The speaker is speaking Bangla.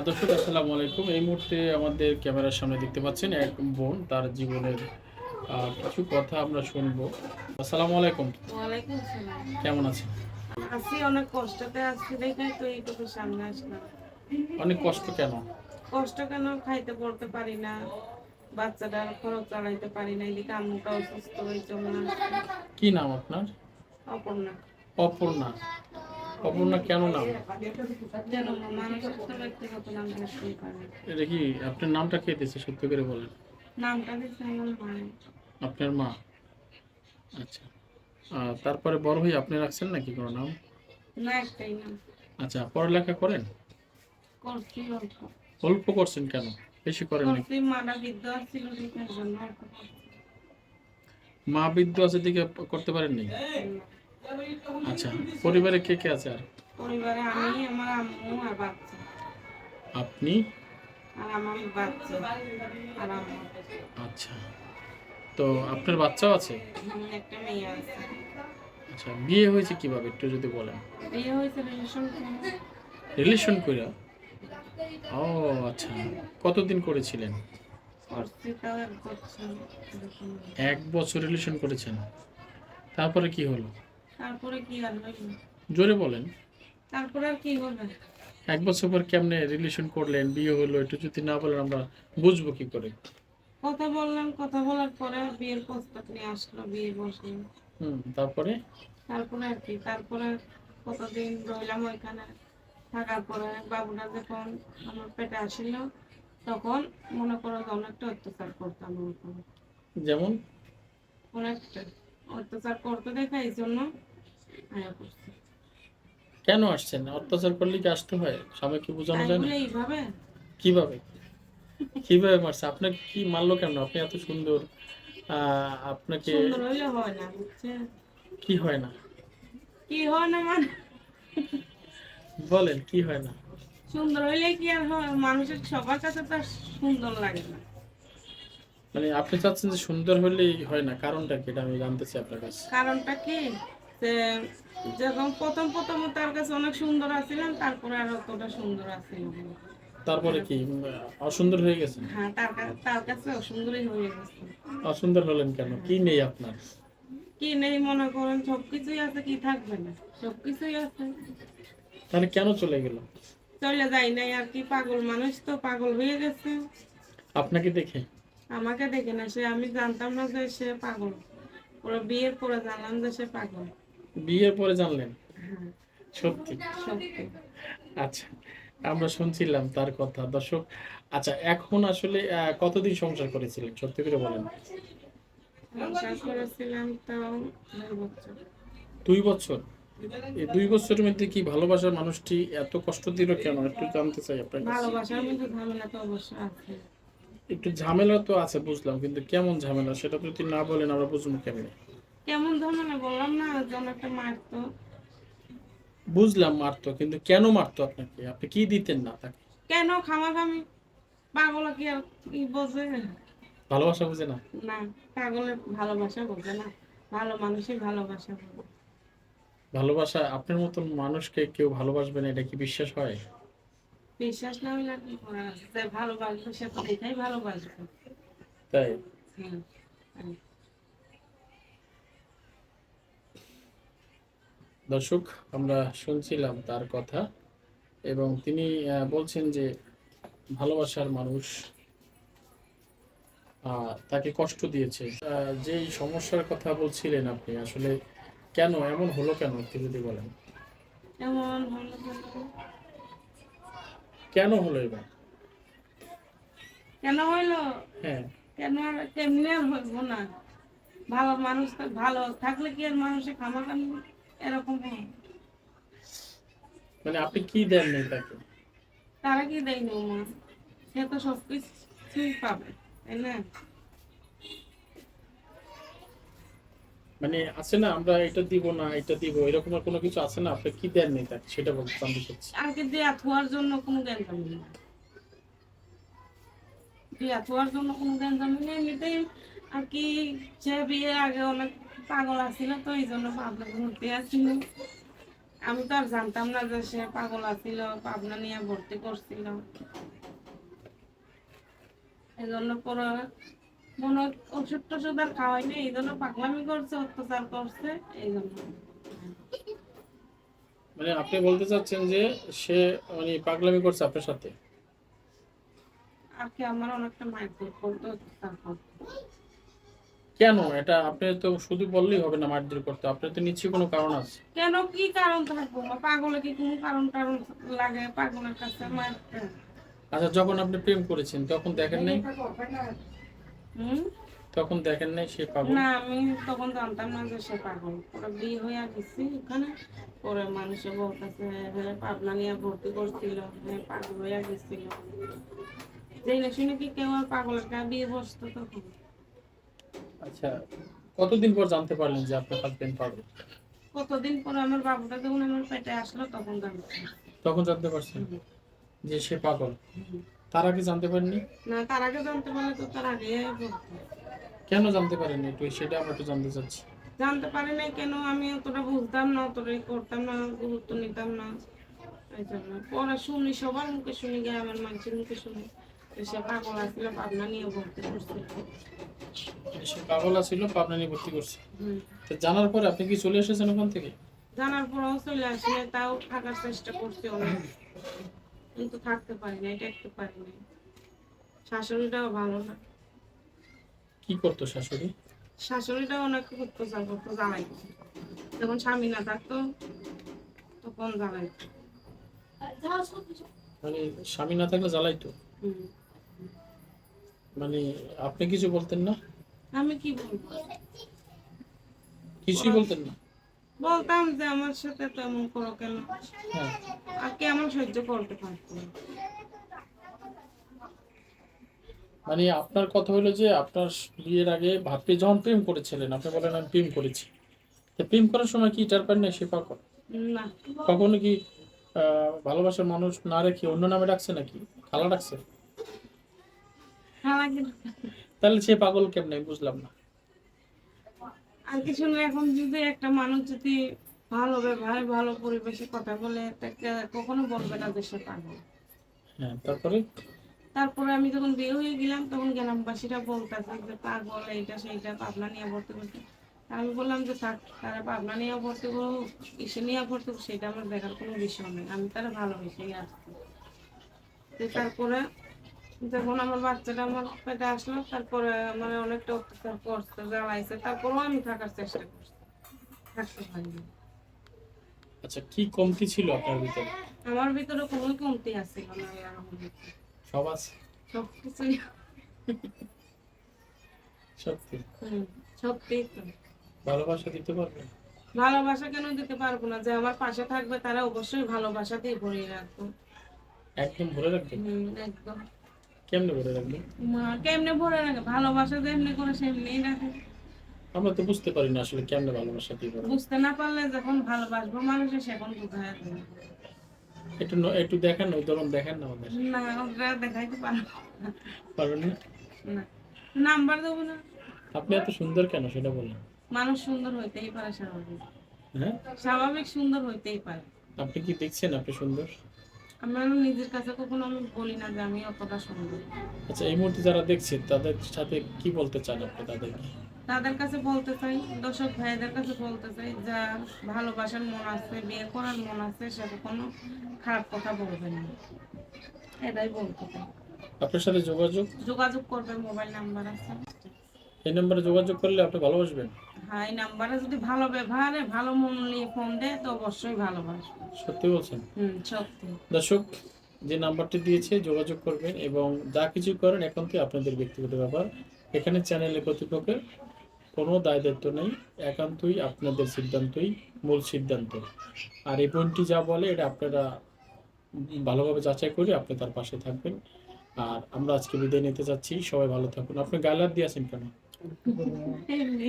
দর্শক আসসালামু আলাইকুম। এই মুহূর্তে আমাদের ক্যামেরার সামনে দেখতে পাচ্ছেন এক বোন, তার জীবনের কিছু কথা আমরা শুনবো। আসসালামু আলাইকুম। ওয়ালাইকুম সালাম। কেমন আছেন? আছি, অনেক কষ্টতে আছি দেখে তো এইটুকু সামনে আসলাম। অনেক কষ্ট কেন? কষ্ট কেন? খাইতে পড়তে পারি না, বাচ্চাটার খরচ চালাইতে পারি না, এদিকে আম্মুটা অসুস্থ হয়ে চলে আসছে। কি নাম আপনার? অপর্ণা। অপর্ণা। অপর্ণা কেন নাম? যেন মানুষের তো ব্যক্তিগত নাম থাকতেই পারে। এটা কি আপনার নামটা কে দিয়েছে, সত্যি করে বলেন? নামটা দিচ্ছে আমার মায়ের। আপনার মা? আচ্ছা। তারপরে বড় হয়ে আপনি রাখছেন নাকি কোনো নাম? না, একটাই নাম। আচ্ছা, পড়ালেখা করেন? করছি অল্প। অল্প করছেন কেন? বেশি করেন নাকি? করছি, মারা বিদ্যা ছিল দেখার জন্য অল্প করছি। মা বিদ্যা আছে দিকে করতে পারেননি? আচ্ছা, পরিবারে কে কে আছে আর? পরিবারে আমি, আমার আম্মু আর বাচ্চা। আপনি আর আমার বাচ্চা আর আম্মু। আচ্ছা, তো আপনার বাচ্চাও আছে? একটা মেয়ে আছে। আচ্ছা, বিয়ে হয়েছে কিভাবে একটু যদি বলেন? বিয়ে হয়েছে রিলেশন করে। রিলেশন কইরা? ও আচ্ছা, কতদিন করেছিলেন? করছি তাও 1 বছর এরকম। 1 বছর রিলেশন করেছেন, তারপরে কি হলো? তারপরে কি আর হইল? জোরে বলেন। তারপরে আর কি হবে? 1 বছর পর কেমনে রিলেশন করলেন, বিয়ে হলো, একটু যদি না বলেন আমরা বুঝবো কি করে? কথা বললাম, কথা বলার পরে বিয়ের প্রস্তাব নিয়ে আসলো, বিয়ে বসলো। তারপরে? তারপরে আর কি, তারপরে কতদিন রইলাম ওইখানে। থাকার পরে বাবুটা যখন আমার পেটে আসিল, তখন মনে করো যে অনেকটা অত্যাচার করতাম ওর উপরে। যেমন? অনেকটা অত্যাচার করতে দেখা এই জন্য আয়া করছি। কেন আসছেন? অত্যাচার করলে কি আসতে হয়? স্বামীকে বোঝানো তাই যায় না? বলে এইভাবে কিভাবে? কিভাবে মারছে? আপনাকে কি মারলো কেন? আপনি এত সুন্দর, আপনাকে সুন্দর হইলে হয় না, বুঝছেন? কি হয় না? কি হয় না মানে? বলেন কি হয় না? সুন্দর হইলে কি আর হয়? মানুষের সবার কাছে তো আর সুন্দর লাগে না। মানে আপনি চাচ্ছেন যে সুন্দর হলেই হয় না, কারণটা কি এটা আমি জানতে চাই আপনার কাছে। কারণটা কি? যে যখন প্রথম প্রথম তার কাছে অনেক সুন্দর আছিলাম, তারপরে আর অতটা সুন্দর আছিলাম না। তারপরে কি এরকম। অসুন্দর হয়ে গেছেন? হ্যাঁ, তার কাছে অসুন্দরই হয়ে গেছে। অসুন্দর হলেন কেন? কি নেই আপনার? কি নেই মনে করেন? সবকিছুই আছে, কি থাকবে না? সবকিছুই আছে। তাহলে কেন চলে গেল? চলে যাই নাই আর কি, পাগল মানুষ তো, পাগল হয়ে গেছে। আপনাকে দেখে? আমাকে দেখে না, সে, আমি জানতাম না যে সে পাগল। ওরা বিয়ের পরে জানলাম যে সে পাগল। বিয়ের পরে জানলেন? হ্যাঁ, সত্যি? সত্যি। আচ্ছা, আমরা শুনছিলাম তার কথা, দর্শক। আচ্ছা, এখন আসলে কতদিন সংসার করেছিলেন সত্যি করে বলেন? সংসার করেছিলাম তাও 2 বছর। 2 বছর? এই 2 বছরের মধ্যে কি ভালোবাসার মানুষটি এত কষ্ট দিল কেন, একটু জানতে চাই আপনার কাছে। ভালোবাসার মধ্যে ঝামেলা তো অবশ্যই আছে। একটু ঝামেলা তো আছে বুঝলাম, কিন্তু কেমন ঝামেলা সেটা যদি না বলেন আমরা বুঝবো কেমনে? কেমন ঝামেলা বললাম না, জন একটা মারতো। বুঝলাম মারতো, কিন্তু কেন মারতো আপনাকে? আপনি কি দিতেন না তাকে? কেন খামাখামি? পাগল কি আর কি বোঝে? ভালোবাসা বুঝে না? না, পাগলের ভালোবাসা বোঝে না। ভালো মানুষই ভালোবাসা বোঝে। ভালোবাসা, আপনার মতন মানুষকে কেউ ভালোবাসবে না এটা কি বিশ্বাস হয়? বিশ্বাস না হইলে আর কি করার আছে? যে ভালোবাসবে সে তো এটাই ভালোবাসবে। তাই? হ্যাঁ, হ্যাঁ। দর্শক, আমরা শুনছিলাম তার কথা, এবং তিনি বলছেন যে ভালোবাসার মানুষ তাকে কষ্ট দিয়েছে। যেই সমস্যার কথা বলছিলেন আপনি, আসলে কেন এমন হলো, কেন একটু যদি বলেন? এমন হলো কেন? কেন হলো এবার? কেন হইলো? হ্যাঁ। কেন আর কেমনি আর হইব না? ভালো মানুষ তো, ভালো থাকলে কি আর মানুষে খামাখামি এরকম হয়? মানে আপনি কি দেন নাই তাকে? তারা কি দেয় না মা? সে তো সবকিছুই পাবে, তাই না? মানে আছে না, আমরা এটা দিব না এটা দিব, এরকম আর কোনো কিছু আছে না? আপনি কি দেন নাই তাকে সেটা বলতে জানতে চাচ্ছি। আর কি দেয়া থোয়ার জন্য কোনো জ্ঞান পাবি না। দেয়া থোয়ার জন্য কোনো জ্ঞান পাবি না, এমনিতেই আর কি। সে বিয়ের আগে অনেক পাগল আছিল, তো এই জন্য পাগল ঘুরতে আসছিল। আমি তো আর জানতাম না যে সে পাগল আছিল, পাবনা নিয়ে ভর্তি করছিল। এই জন্য পরে মনে হয় ওষুধ টষুধ আর খাওয়াইনি, এই জন্য পাগলামি করছে, অত্যাচার করছে এই জন্য। মানে আপনি বলতে চাচ্ছেন যে সে মানে পাগলামি করছে আপনার সাথে? আর কি আমার অনেকটা মারধর করতো, অত্যাচার করতো। কেন? এটা আপনি তো শুধু বললেই হবে না মারধর করতে, আপনার তো নিশ্চয়ই কোনো কারণ আছে। কেন, কি কারণ থাকবো? পাগলে কি কোনো কারণ টারণ লাগে পাগলের কাছে মারতে? আচ্ছা, যখন আপনি প্রেম করেছেন তখন দেখেন নাই? হুম? তখন দেখেন নাই সে পাগল? না, আমি তখন জানতাম না যে সে পাগল। পরে বিয়ে হয়ে গেছি ওখানে, পরে মানুষে বলতেছে পাবনা নিয়ে ভর্তি করছিল, পাগল হয়ে গেছিল। যেই না শুনে কি কেউ আর পাগলের গায়ে বিয়ে বসতো তখন? আচ্ছা, কতদিন পর জানতে পারলেন যে আপনার হাজবেন্ড পাগল? কতদিন পরে আমার বাবুটা যখন আমার পেটে আসলো তখন জানতাম। তখন জানতে পারছেন যে সে পাগল? তার আগে জানতে পারেননি? না, তার আগে জানতে পারলে তো তার আগে বলতো। কেন জানতে পারেননি একটু সেটা আমরা একটু জানতে চাচ্ছি। জানতে পারি নাই কেন, আমি অতটা বুঝতাম না, অতটাই করতাম না, গুরুত্ব নিতাম না। এই জন্য পরে শুনি, সবার মুখে শুনি, গ্রামের মানুষের মুখে শুনি যে সে পাগল আসলে পাবনা নিয়ে ভর্তি করছে। মানে সে পাগল ছিল, পাবনা নিয়ে ভর্তি করছে। হুম। তো জানার পরে আপনি কি চলে এসেছেন ওখান থেকে? জানার পরেও চলে আসলে তাও থাকার চেষ্টা করছে অনেক, কিন্তু থাকতে পারি না, এটা একটু পারি না। শাশুড়িটাও ভালো না। কি করতো শাশুড়ি? শাশুড়িটাও অনেক অত্যাচার করতো, জ্বালাইতো। যখন স্বামী না থাকতো তখন জ্বালাইতো। মানে স্বামী না থাকলে জ্বালাইতো? হুম। মানে আপনি কিছু বলতেন না? আমি কি বলবো? কিছুই বলতেন না? বলতাম যে আমার সাথে তেমন করো কেন, হ্যাঁ। আর কে আমার সহ্য করতে পারতো না। মানে আপনার কথা হলো যে আপনার বিয়ের আগে আপনি যখন প্রেম করেছিলেন আপনি বলেন আমি প্রেম করেছি, তো প্রেম করার সময় কি টের পান না সে পাগল? না, কখনো কি ভালোবাসার মানুষ না রেখে অন্য নামে ডাকছে নাকি? খালা ডাকছে? খারাপ কিন্তু। তাহলে সে পাগল কেমনে বুঝলাম না। আর কিছু না, এখন যদি একটা মানুষ যদি ভালো ব্যবহার ভালো পরিবেশে কথা বলে তাকে কখনো বলবে না যে সে পাগল। হ্যাঁ, তারপরে? তারপরে আমি যখন বিয়ে হয়ে গেলাম তখন গ্রামবাসীরা বলতেছে যে পাগল, এইটা সেইটা, পাবনা নিয়ে ভর্তি করতে। আমি বললাম যে থাক, তারা পাবনা নিয়ে ভর্তি করুক, কিসে নিয়ে ভর্তি করুক, সেটা আমার দেখার কোনো বিষয় নেই, আমি তারা ভালোবেসেই আসছি। তো তারপরে যখন আমার বাচ্চাটা আমার পেটে আসলো, তারপরে মানে অনেকটা অত্যাচার করছে, জ্বালাইছে, তারপরেও আমি থাকার চেষ্টা করছি, থাকতে পারিনি। আচ্ছা, কি কমতি ছিল আপনার ভিতরে? আমার ভিতরে কোনো কমতি আছিল না, আল্লাহর রহমতে। সব আছে? সবকিছুই। সত্যি? সত্যি তো। ভালোবাসা দিতে পারবেন? ভালোবাসা কেন দিতে পারবো না? যে আমার পাশে থাকবে তারা অবশ্যই ভালোবাসা দিয়ে ভরিয়ে রাখবো। একদম ভরে রাখবেন? একদম। কেমনে ভরে রাখবেন? কেমনে ভরে রাখে? ভালোবাসা যেমনি করে সেমনি রাখে। আমরা তো বুঝতে পারি না আসলে কেমনে ভালোবাসা দিতে পারবো। বুঝতে না পারলে যখন ভালোবাসবো মানুষের সেখন বোঝায় দেবে। একটু একটু দেখেন, উদাহরণ দেখেন না আমাদের। না, ওটা দেখাইতে পারবো না। পারবেন না? না, নাম্বার দেবো না। আপনি এত সুন্দর কেন সেটা বলেন। মানুষ সুন্দর হইতেই পারে, স্বাভাবিক। হ্যাঁ, স্বাভাবিক সুন্দর হইতেই পারে। আপনি কি দেখছেন আপনি সুন্দর? আমার নিজের কাছে কখনো আমি বলি না যে আমি অতটা সুন্দর। আচ্ছা, এই মুহূর্তে যারা দেখছে তাদের সাথে কি বলতে চান আপনি তাদেরকে? তাদের কাছে বলতে চাই, দর্শক ভাইদের কাছে বলতে চাই, যার ভালোবাসার মন আছে, বিয়ে করার মন আছে, সে কোনো খারাপ কথা বলবে না, এটাই বলতে চাই। আপনার সাথে যোগাযোগ? যোগাযোগ করবে, মোবাইল নাম্বার আছে। এই নম্বরে যোগাযোগ করলে আপনি ভালোবাসবেন? হ্যাঁ, এই নাম্বারে যদি ভালো ব্যবহারে ভালো মন নিয়ে ফোন দেয় তো অবশ্যই ভালোবাসবে। সত্যি বলছেন? সত্যি। দর্শক, যে নাম্বারটি দিয়েছে যোগাযোগ করবেন এবং যা কিছু করেন এখন থেকে আপনাদের ব্যক্তিগত ব্যাপার। এখানে চ্যানেলের কর্তৃপক্ষের কোনো দায় দায়িত্ব নেই, একান্তই আপনাদের সিদ্ধান্তই মূল সিদ্ধান্ত। আর এই বোনটি যা বলে এটা আপনারা ভালোভাবে যাচাই করে আপনি তার পাশে থাকবেন। আর আমরা আজকে বিদায় নিতে যাচ্ছি, সবাই ভালো থাকুন। আপনি গায়ে হাত দিয়ে আছেন কেন? এমনি।